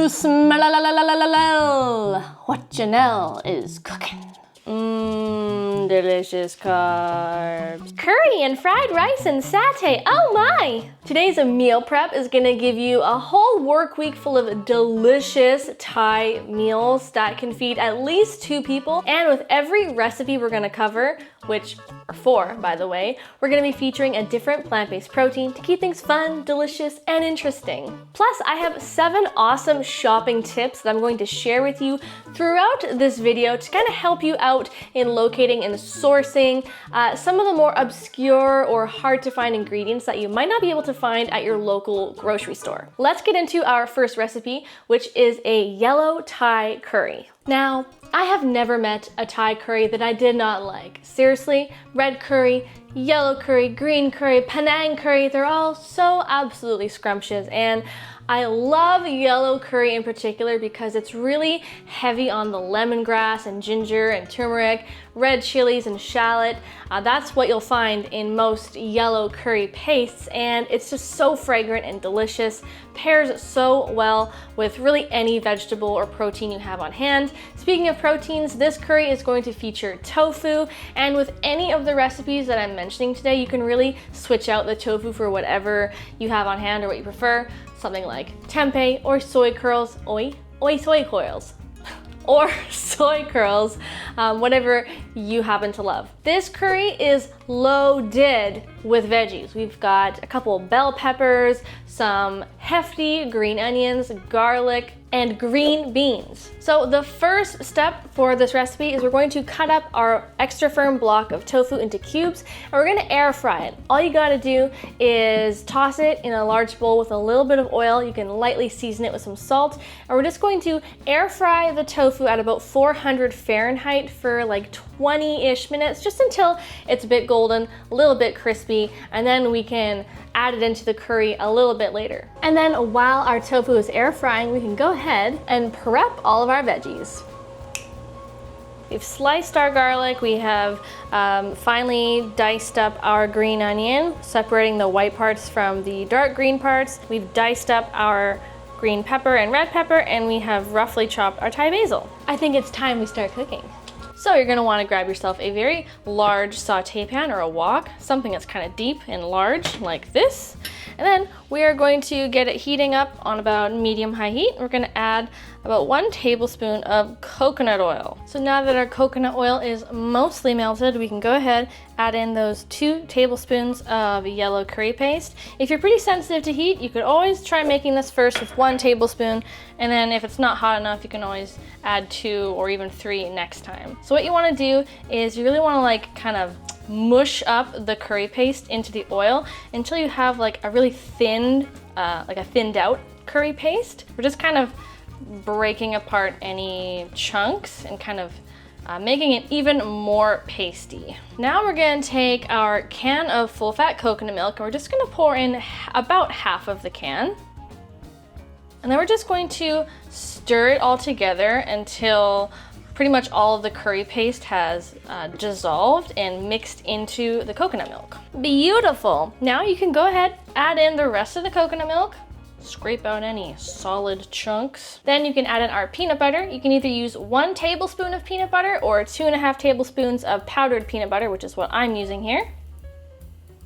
to smell what Janelle is cooking. Delicious carbs. Curry and fried rice and satay, oh my! Today's meal prep is gonna give you a whole work week full of delicious Thai meals that can feed at least 2 people. And with every recipe we're gonna cover, which are 4 by the way, we're gonna be featuring a different plant-based protein to keep things fun, delicious, and interesting. Plus, I have 7 awesome shopping tips that I'm going to share with you throughout this video to kind of help you out in locating and sourcing some of the more obscure or hard to find ingredients that you might not be able to find at your local grocery store. Let's get into our first recipe, which is a yellow Thai curry. Now, I have never met a Thai curry that I did not like. Seriously, red curry, yellow curry, green curry, Penang curry, they're all so absolutely scrumptious, and I love yellow curry in particular because it's really heavy on the lemongrass and ginger and turmeric, red chilies and shallot. That's what you'll find in most yellow curry pastes, and it's just so fragrant and delicious. Pairs so well with really any vegetable or protein you have on hand. Speaking of proteins, this curry is going to feature tofu, and with any of the recipes that I'm mentioning today, you can really switch out the tofu for whatever you have on hand or what you prefer. Something like tempeh or soy curls, soy coils, or soy curls, whatever you happen to love. This curry is loaded with veggies. We've got a couple bell peppers, some hefty green onions, garlic, and green beans. So the first step for this recipe is we're going to cut up our extra firm block of tofu into cubes, and we're gonna air fry it. All you gotta do is toss it in a large bowl with a little bit of oil. You can lightly season it with some salt, and we're just going to air fry the tofu at about 400 Fahrenheit for like 20-ish minutes, just until it's a bit golden, a little bit crispy, and then we can add it into the curry a little bit later. And then while our tofu is air frying, we can go ahead and prep all of our veggies. We've sliced our garlic, we have finely diced up our green onion, separating the white parts from the dark green parts. We've diced up our green pepper and red pepper, and we have roughly chopped our Thai basil. I think it's time we start cooking. So you're gonna wanna grab yourself a very large saute pan or a wok, something that's kind of deep and large like this. And then we are going to get it heating up on about medium-high heat. We're gonna add about 1 tablespoon of coconut oil. So now that our coconut oil is mostly melted, we can go ahead, add in those 2 tablespoons of yellow curry paste. If you're pretty sensitive to heat, you could always try making this first with 1 tablespoon, and then if it's not hot enough, you can always add 2 or even 3 next time. So what you wanna do is you really wanna like kind of mush up the curry paste into the oil until you have like a really thinned, like a thinned out curry paste. We're just kind of breaking apart any chunks and kind of making it even more pasty. Now we're gonna take our can of full fat coconut milk and we're just gonna pour in about half of the can. And then we're just going to stir it all together until pretty much all of the curry paste has dissolved and mixed into the coconut milk. Beautiful. Now you can go ahead, add in the rest of the coconut milk, scrape out any solid chunks. Then you can add in our peanut butter. You can either use 1 tablespoon of peanut butter or 2.5 tablespoons of powdered peanut butter, which is what I'm using here.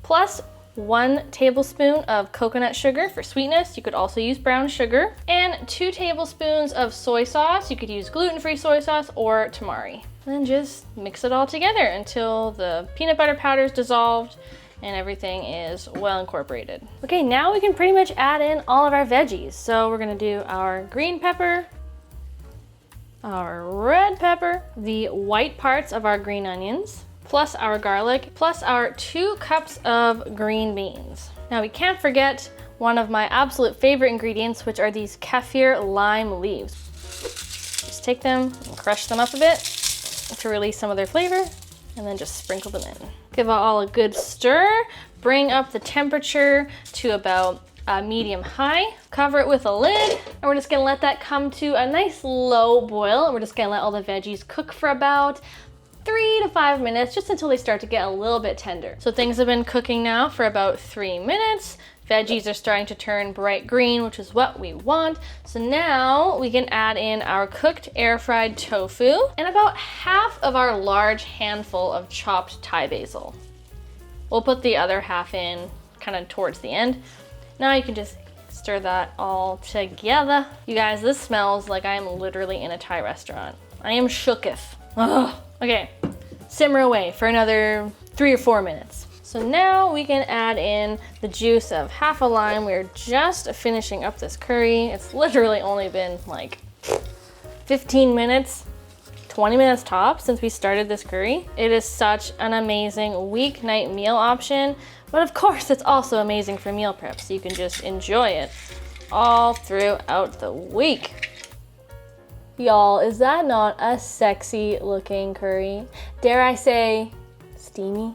Plus 1 tablespoon of coconut sugar for sweetness. You could also use brown sugar. And 2 tablespoons of soy sauce. You could use gluten-free soy sauce or tamari. And then just mix it all together until the peanut butter powder is dissolved and everything is well incorporated. Okay, now we can pretty much add in all of our veggies. So we're gonna do our green pepper, our red pepper, the white parts of our green onions, plus our garlic, plus our 2 cups of green beans. Now we can't forget one of my absolute favorite ingredients, which are these kaffir lime leaves. Just take them and crush them up a bit to release some of their flavor, and then just sprinkle them in. Give it all a good stir, bring up the temperature to about medium-high, cover it with a lid, and we're just gonna let that come to a nice low boil. We're just gonna let all the veggies cook for about 3 to 5 minutes, just until they start to get a little bit tender. So things have been cooking now for about 3 minutes. Veggies are starting to turn bright green, which is what we want. So now we can add in our cooked air-fried tofu and about half of our large handful of chopped Thai basil. We'll put the other half in kind of towards the end. Now you can just stir that all together. You guys, this smells like I am literally in a Thai restaurant. I am shooketh. Ugh. Okay, simmer away for another 3 or 4 minutes. So now we can add in the juice of half a lime. We're just finishing up this curry. It's literally only been like 15 minutes, 20 minutes tops since we started this curry. It is such an amazing weeknight meal option, but of course it's also amazing for meal prep, so you can just enjoy it all throughout the week. Y'all, is that not a sexy looking curry? Dare I say, steamy?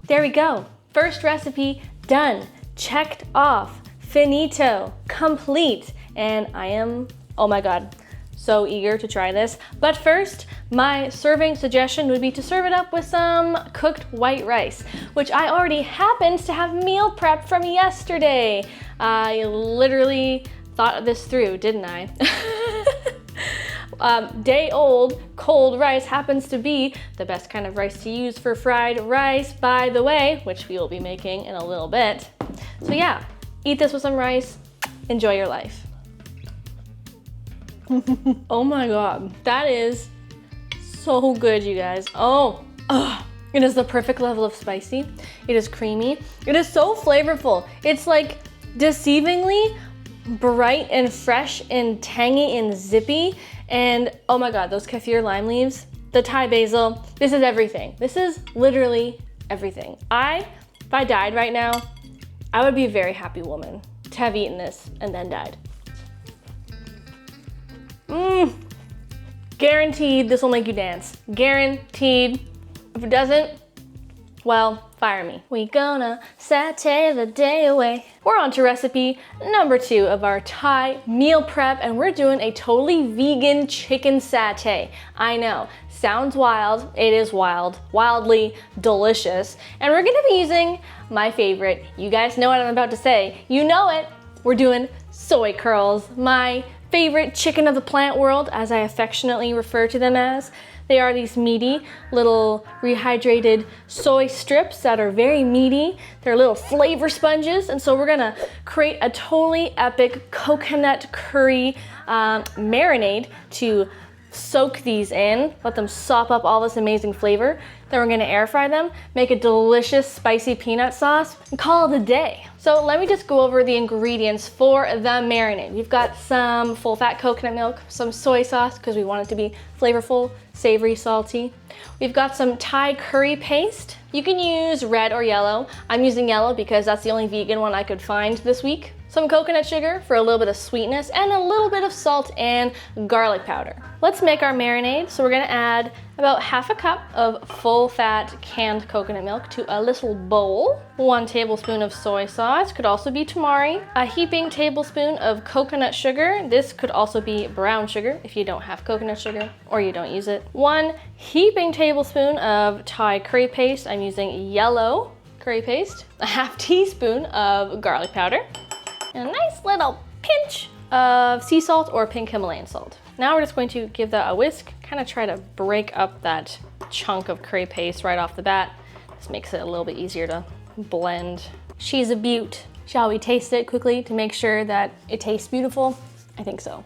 There we go. First recipe done, checked off, finito, complete. And I am, oh my God, so eager to try this. But first, my serving suggestion would be to serve it up with some cooked white rice, which I already happened to have meal prep from yesterday. I literally thought this through, didn't I? Day old cold rice happens to be the best kind of rice to use for fried rice, by the way, which we will be making in a little bit. So yeah, eat this with some rice, enjoy your life. Oh my God, that is so good, you guys. It is the perfect level of spicy. It is creamy. It is so flavorful. It's like deceivingly bright and fresh and tangy and zippy. And oh my God, those kaffir lime leaves, the Thai basil, this is everything. This is literally everything. If I died right now, I would be a very happy woman to have eaten this and then died. Guaranteed this will make you dance. Guaranteed. If it doesn't, well, fire me. We gonna satay the day away. We're on to recipe number 2 of our Thai meal prep, and we're doing a totally vegan chicken satay. I know, sounds wild. It is wild, wildly delicious. And we're gonna be using my favorite. You guys know what I'm about to say. You know it. We're doing soy curls, my favorite chicken of the plant world, as I affectionately refer to them as. They are these meaty little rehydrated soy strips that are very meaty. They're little flavor sponges, and so we're gonna create a totally epic coconut curry marinade to soak these in, let them sop up all this amazing flavor. Then we're gonna air fry them, make a delicious spicy peanut sauce, and call it a day. So let me just go over the ingredients for the marinade. We've got some full fat coconut milk, some soy sauce, because we want it to be flavorful, savory, salty. We've got some Thai curry paste. You can use red or yellow. I'm using yellow because that's the only vegan one I could find this week. Some coconut sugar for a little bit of sweetness, and a little bit of salt and garlic powder. Let's make our marinade. So we're gonna add about half a cup of full fat canned coconut milk to a little bowl. 1 tablespoon of soy sauce, could also be tamari. A heaping tablespoon of coconut sugar. This could also be brown sugar if you don't have coconut sugar or you don't use it. 1 heaping tablespoon of Thai curry paste. I'm using yellow curry paste. A half teaspoon of garlic powder. And a nice little pinch of sea salt or pink Himalayan salt. Now we're just going to give that a whisk, kind of try to break up that chunk of curry paste right off the bat. This makes it a little bit easier to blend. She's a beaut. Shall we taste it quickly to make sure that it tastes beautiful? I think so.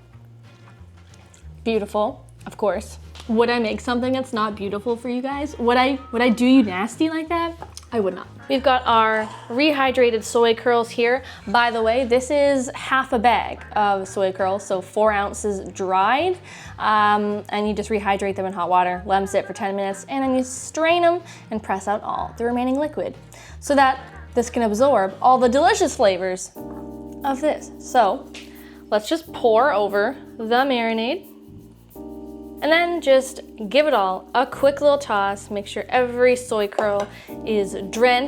Beautiful, of course. Would I make something that's not beautiful for you guys? Would I do you nasty like that? I would not. We've got our rehydrated soy curls here. By the way, this is half a bag of soy curls, so 4 ounces dried. And you just rehydrate them in hot water, let them sit for 10 minutes, and then you strain them and press out all the remaining liquid so that this can absorb all the delicious flavors of this. So let's just pour over the marinade. And then just give it all a quick little toss. Make sure every soy curl is drowning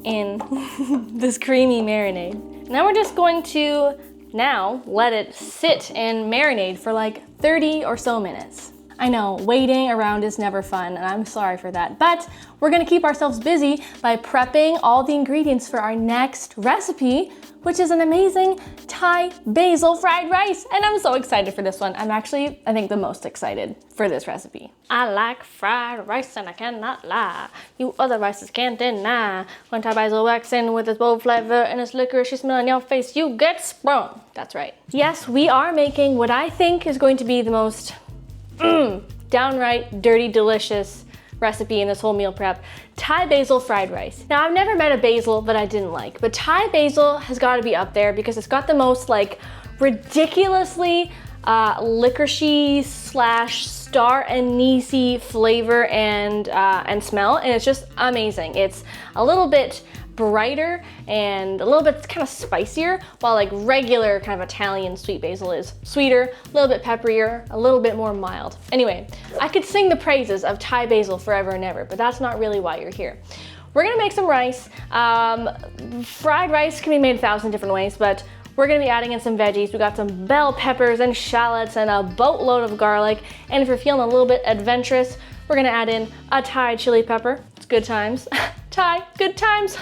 in this creamy marinade. Now we're just going to let it sit and marinate for like 30 or so minutes. I know, waiting around is never fun, and I'm sorry for that, but we're gonna keep ourselves busy by prepping all the ingredients for our next recipe, which is an amazing Thai basil fried rice. And I'm so excited for this one. I'm actually, I think, the most excited for this recipe. I like fried rice and I cannot lie. You other rices can't deny. When Thai basil wax in with its bold flavor and its licorice smell in your face, you get sprung. That's right. Yes, we are making what I think is going to be the most downright dirty, delicious recipe in this whole meal prep, Thai basil fried rice. Now, I've never met a basil that I didn't like, but Thai basil has got to be up there because it's got the most like ridiculously licoricey slash star anise flavor and smell, and it's just amazing. It's a little bit brighter and a little bit kind of spicier, while like regular kind of Italian sweet basil is sweeter, a little bit pepperier, a little bit more mild. Anyway, I could sing the praises of Thai basil forever and ever, but that's not really why you're here. We're gonna make some rice. Fried rice can be made 1,000 different ways, but we're gonna be adding in some veggies. We got some bell peppers and shallots and a boatload of garlic. And if you're feeling a little bit adventurous, we're gonna add in a Thai chili pepper. It's good times. Thai, good times.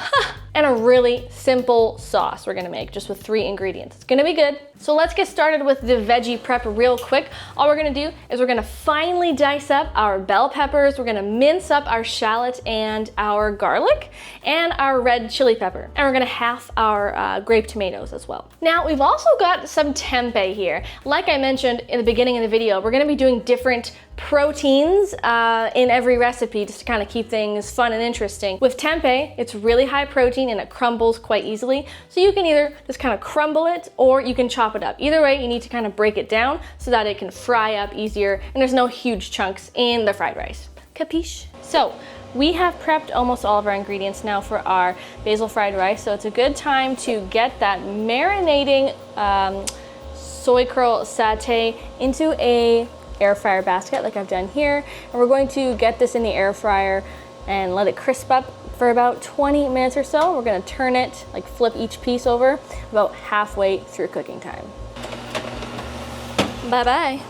And a really simple sauce we're gonna make just with 3 ingredients. It's gonna be good. So let's get started with the veggie prep real quick. All we're gonna do is we're gonna finely dice up our bell peppers. We're gonna mince up our shallot and our garlic and our red chili pepper. And we're gonna half our grape tomatoes as well. Now, we've also got some tempeh here. Like I mentioned in the beginning of the video, we're gonna be doing different proteins in every recipe just to kind of keep things fun and interesting. With tempeh, it's really high protein and it crumbles quite easily. So you can either just kind of crumble it or you can chop it up. Either way, you need to kind of break it down so that it can fry up easier and there's no huge chunks in the fried rice. Capiche? So we have prepped almost all of our ingredients now for our basil fried rice. So it's a good time to get that marinating soy curl satay into a air fryer basket like I've done here. And we're going to get this in the air fryer and let it crisp up for about 20 minutes or so. We're gonna turn it, like flip each piece over about halfway through cooking time. Bye-bye.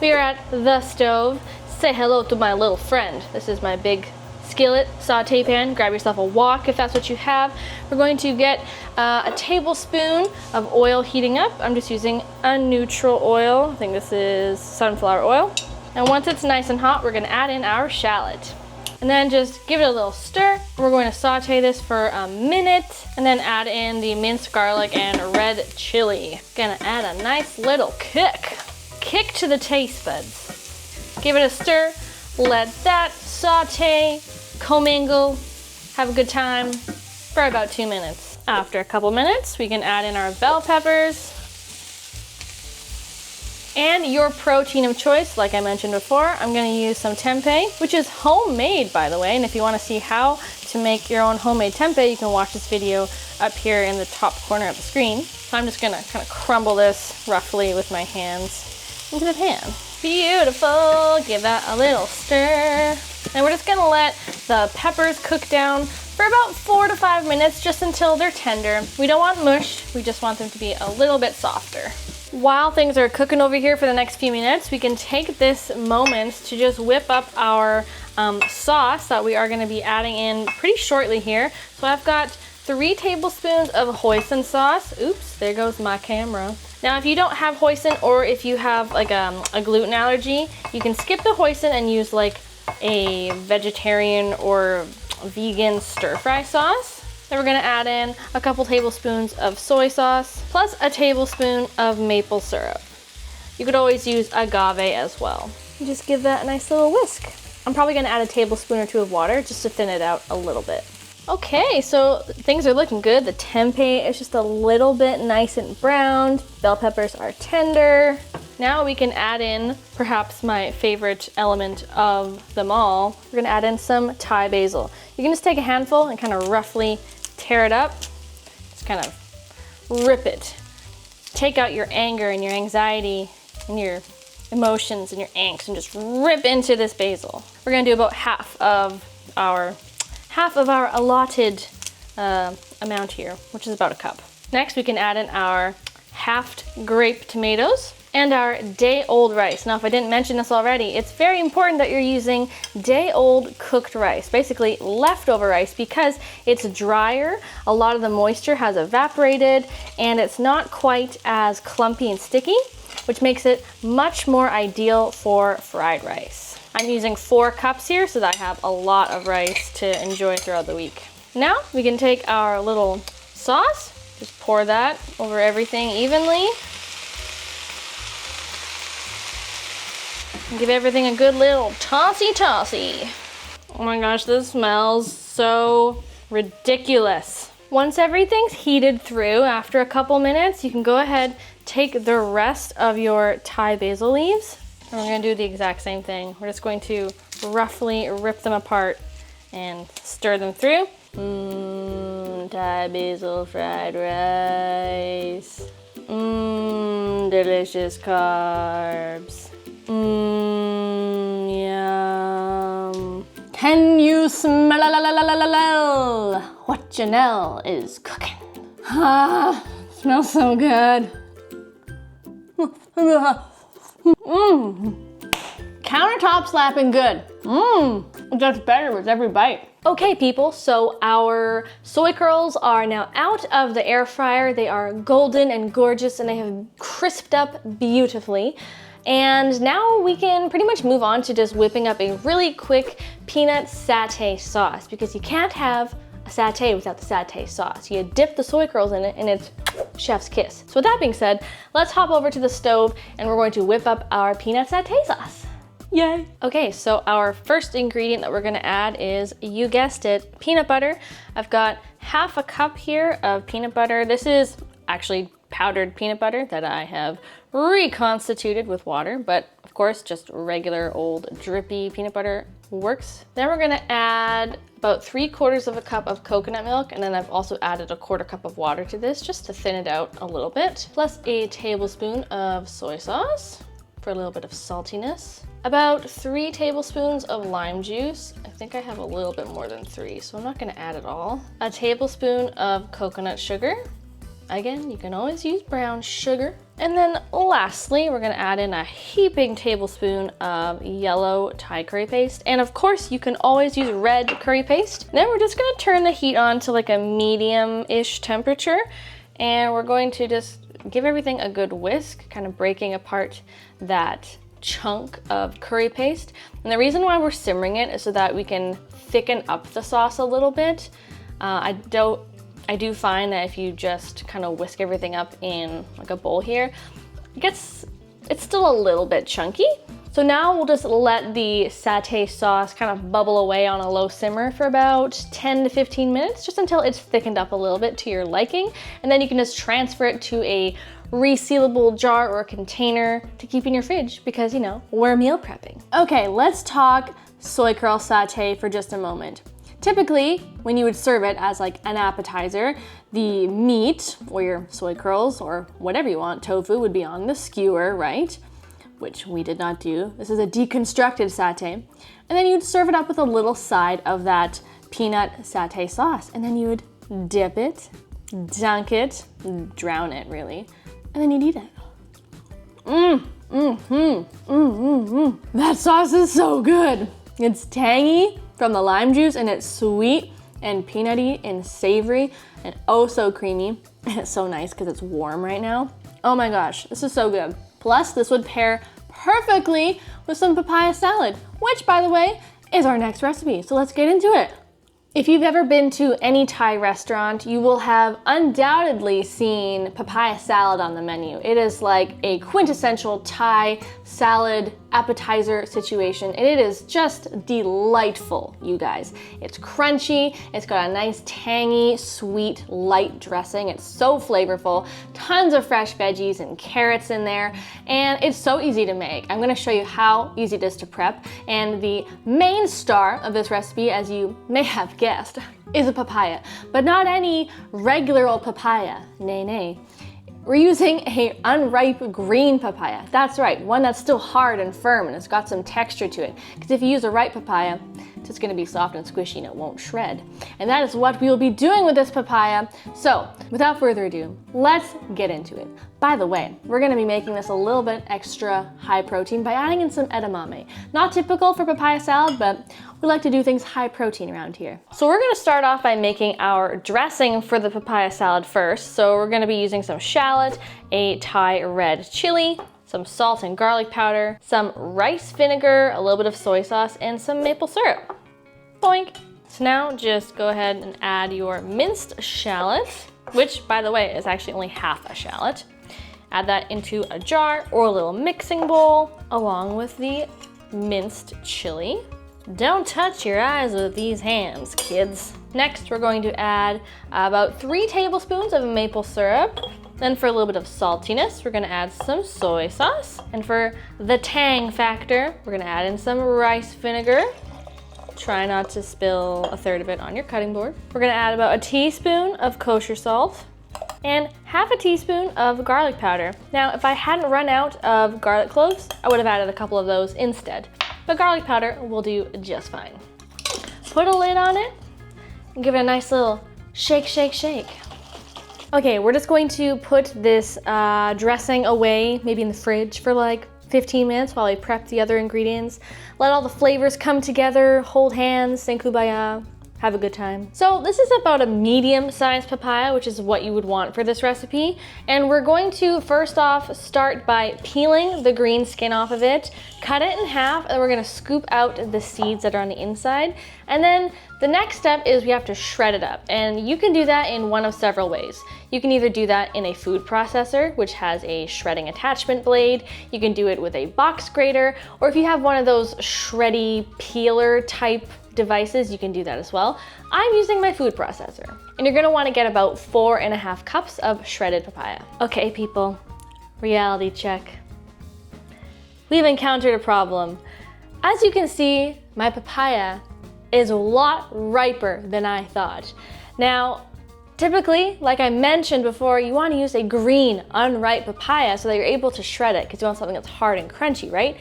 We are at the stove. Say hello to my little friend. This is my big skillet saute pan. Grab yourself a wok if that's what you have. We're going to get a tablespoon of oil heating up. I'm just using a neutral oil. I think this is sunflower oil. And once it's nice and hot, we're gonna add in our shallot. And then just give it a little stir. We're going to saute this for a minute and then add in the minced garlic and red chili. Gonna add a nice little kick to the taste buds. Give it a stir, let that saute, commingle, have a good time for about 2 minutes. After a couple minutes, we can add in our bell peppers and your protein of choice. Like I mentioned before, I'm gonna use some tempeh, which is homemade, by the way. And if you wanna see how to make your own homemade tempeh, you can watch this video up here in the top corner of the screen. So I'm just gonna kind of crumble this roughly with my hands into the pan. Beautiful, give that a little stir. And we're just gonna let the peppers cook down for about 4 to 5 minutes, just until they're tender. We don't want mush, we just want them to be a little bit softer. While things are cooking over here for the next few minutes, we can take this moment to just whip up our sauce that we are gonna be adding in pretty shortly here. So I've got 3 tablespoons of hoisin sauce. Oops, there goes my camera. Now, if you don't have hoisin, or if you have like a gluten allergy, you can skip the hoisin and use like a vegetarian or vegan stir-fry sauce. Then we're gonna add in a couple tablespoons of soy sauce, plus a tablespoon of maple syrup. You could always use agave as well. And just give that a nice little whisk. I'm probably gonna add a tablespoon or 2 of water just to thin it out a little bit. Okay, so things are looking good. The tempeh is just a little bit nice and browned. Bell peppers are tender. Now we can add in perhaps my favorite element of them all. We're gonna add in some Thai basil. You can just take a handful and kind of roughly tear it up. Just kind of rip it. Take out your anger and your anxiety and your emotions and your angst and just rip into this basil. We're gonna do about half of our allotted amount here, which is about a cup. Next, we can add in our halved grape tomatoes. and our day-old rice. Now, if I didn't mention this already, it's very important that you're using day-old cooked rice, basically leftover rice, because it's drier, a lot of the moisture has evaporated, and it's not quite as clumpy and sticky, which makes it much more ideal for fried rice. I'm using 4 cups here so that I have a lot of rice to enjoy throughout the week. Now we can take our little sauce, just pour that over everything evenly. Give everything a good little tossy-tossy. Oh my gosh, this smells so ridiculous. Once everything's heated through, after a couple minutes, you can go ahead, take the rest of your Thai basil leaves, and we're gonna do the exact same thing. We're just going to roughly rip them apart and stir them through. Thai basil fried rice. Delicious carbs. Yum. Can you smell what Janelle is cooking? Ah, smells so good. Countertop slapping good. It gets better with every bite. Okay people, so our soy curls are now out of the air fryer. They are golden and gorgeous and they have crisped up beautifully. And now we can pretty much move on to just whipping up a really quick peanut satay sauce, because you can't have a satay without the satay sauce. You dip the soy curls in it and it's chef's kiss. So with that being said, let's hop over to the stove and we're going to whip up our peanut satay sauce. Yay! Okay, so our first ingredient that we're gonna add is, you guessed it, peanut butter. I've got half a cup here of peanut butter. This is actually powdered peanut butter that I have reconstituted with water, but of course just regular old drippy peanut butter works. Then we're gonna add about 3/4 of a cup of coconut milk, and then I've also added a 1/4 cup of water to this just to thin it out a little bit, plus a tablespoon of soy sauce for a little bit of saltiness. About 3 tablespoons of lime juice. I think I have a little bit more than 3, so I'm not gonna add it all. A tablespoon of coconut sugar. Again, you can always use brown sugar. And then lastly, we're gonna add in a heaping tablespoon of yellow Thai curry paste. And of course, you can always use red curry paste. Then we're just gonna turn the heat on to like a medium-ish temperature. And we're going to just give everything a good whisk, kind of breaking apart that chunk of curry paste. And the reason why we're simmering it is so that we can thicken up the sauce a little bit. I do find that if you just kind of whisk everything up in like a bowl here, it's still a little bit chunky. So now we'll just let the satay sauce kind of bubble away on a low simmer for about 10 to 15 minutes, just until it's thickened up a little bit to your liking. And then you can just transfer it to a resealable jar or a container to keep in your fridge, because, you know, we're meal prepping. Okay, let's talk soy curl satay for just a moment. Typically, when you would serve it as like an appetizer, the meat or your soy curls or whatever you want, tofu, would be on the skewer, right? Which we did not do. This is a deconstructed satay. And then you'd serve it up with a little side of that peanut satay sauce. And then you would dip it, dunk it, drown it really, and then you'd eat it. That sauce is so good. It's tangy from the lime juice, and it's sweet and peanutty and savory and oh so creamy. And it's so nice because it's warm right now. Oh my gosh, this is so good. Plus, this would pair perfectly with some papaya salad, which, by the way, is our next recipe. So let's get into it. If you've ever been to any Thai restaurant, you will have undoubtedly seen papaya salad on the menu. It is like a quintessential Thai salad appetizer situation, and it is just delightful, you guys. It's crunchy, it's got a nice tangy, sweet, light dressing. It's so flavorful, tons of fresh veggies and carrots in there, and it's so easy to make. I'm gonna show you how easy it is to prep, and the main star of this recipe, as you may have guessed, is a papaya, but not any regular old papaya, nay nay. We're using a unripe green papaya. That's right, one that's still hard and firm and it's got some texture to it. Because if you use a ripe papaya, it's it's gonna be soft and squishy and it won't shred. And that is what we will be doing with this papaya. So without further ado, let's get into it. By the way, we're gonna be making this a little bit extra high protein by adding in some edamame. Not typical for papaya salad, but we like to do things high protein around here. So we're gonna start off by making our dressing for the papaya salad first. So we're gonna be using some shallot, a Thai red chili, some salt and garlic powder, some rice vinegar, a little bit of soy sauce, and some maple syrup. Boink. So now just go ahead and add your minced shallot, which by the way is actually only half a shallot. Add that into a jar or a little mixing bowl along with the minced chili. Don't touch your eyes with these hands, kids. Next, we're going to add about 3 tablespoons of maple syrup. Then for a little bit of saltiness, we're gonna add some soy sauce. And for the tang factor, we're gonna add in some rice vinegar. Try not to spill a third of it on your cutting board. We're gonna add about a teaspoon of kosher salt and half a teaspoon of garlic powder. Now, if I hadn't run out of garlic cloves, I would have added a couple of those instead. But garlic powder will do just fine. Put a lid on it and give it a nice little shake, shake, shake. Okay, we're just going to put this dressing away, maybe in the fridge for like 15 minutes while I prep the other ingredients. Let all the flavors come together, hold hands, sing kumbaya, have a good time. So this is about a medium-sized papaya, which is what you would want for this recipe. And we're going to first off start by peeling the green skin off of it, cut it in half, and we're gonna scoop out the seeds that are on the inside. And then the next step is we have to shred it up. And you can do that in one of several ways. You can either do that in a food processor, which has a shredding attachment blade. You can do it with a box grater, or if you have one of those shreddy peeler type devices, you can do that as well. I'm using my food processor. And you're gonna wanna get about 4.5 cups of shredded papaya. Okay, people, reality check. We've encountered a problem. As you can see, my papaya is a lot riper than I thought. Now, typically, like I mentioned before, you wanna use a green, unripe papaya so that you're able to shred it because you want something that's hard and crunchy, right?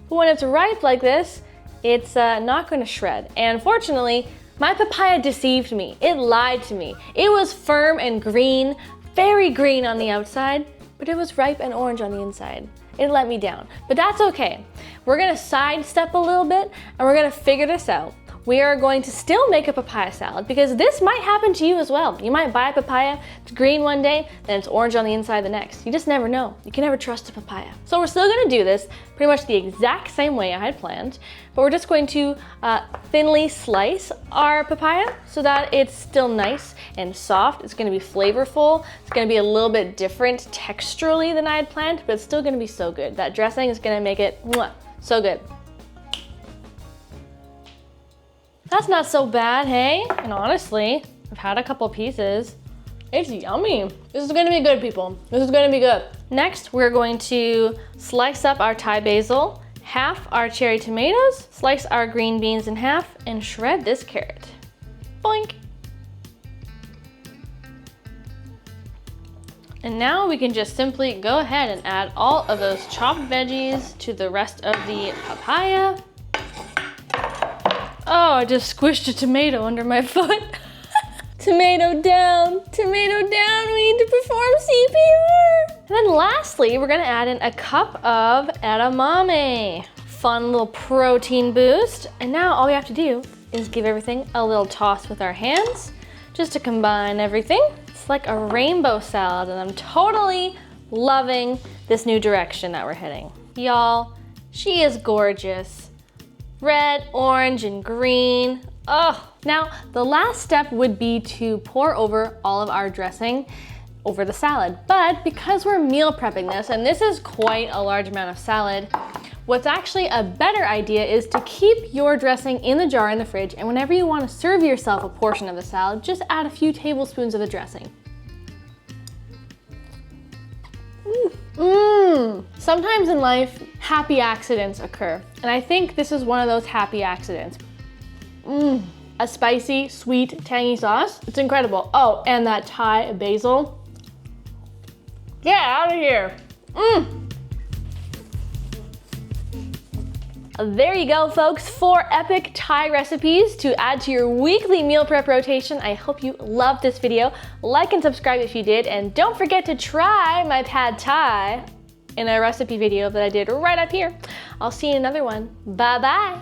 But when it's ripe like this, it's not gonna shred. And unfortunately, my papaya deceived me. It lied to me. It was firm and green, very green on the outside, but it was ripe and orange on the inside. It let me down, but that's okay. We're gonna sidestep a little bit and we're gonna figure this out. We are going to still make a papaya salad because this might happen to you as well. You might buy a papaya, it's green one day, then it's orange on the inside the next. You just never know. You can never trust a papaya. So we're still gonna do this pretty much the exact same way I had planned, but we're just going to thinly slice our papaya so that it's still nice and soft. It's gonna be flavorful. It's gonna be a little bit different texturally than I had planned, but it's still gonna be so good. That dressing is gonna make it so good. That's not so bad, hey? And honestly, I've had a couple pieces. It's yummy. This is gonna be good, people. This is gonna be good. Next, we're going to slice up our Thai basil, half our cherry tomatoes, slice our green beans in half, and shred this carrot. Boink. And now we can just simply go ahead and add all of those chopped veggies to the rest of the papaya. Oh, I just squished a tomato under my foot. Tomato down, we need to perform CPR. And then lastly, we're gonna add in a cup of edamame. Fun little protein boost. And now all we have to do is give everything a little toss with our hands, just to combine everything. It's like a rainbow salad, and I'm totally loving this new direction that we're heading. Y'all, she is gorgeous. Red, orange, and green. Oh, now the last step would be to pour over all of our dressing over the salad. But because we're meal prepping this, and this is quite a large amount of salad, what's actually a better idea is to keep your dressing in the jar in the fridge, and whenever you want to serve yourself a portion of the salad, just add a few tablespoons of the dressing. Sometimes in life, happy accidents occur, and I think this is one of those happy accidents. A spicy, sweet, tangy sauce. It's incredible. Oh, and that Thai basil. Get out of here. There you go, folks, 4 epic Thai recipes to add to your weekly meal prep rotation. I hope you loved this video. Like and subscribe if you did, and don't forget to try my pad Thai in a recipe video that I did right up here. I'll see you in another one. Bye-bye.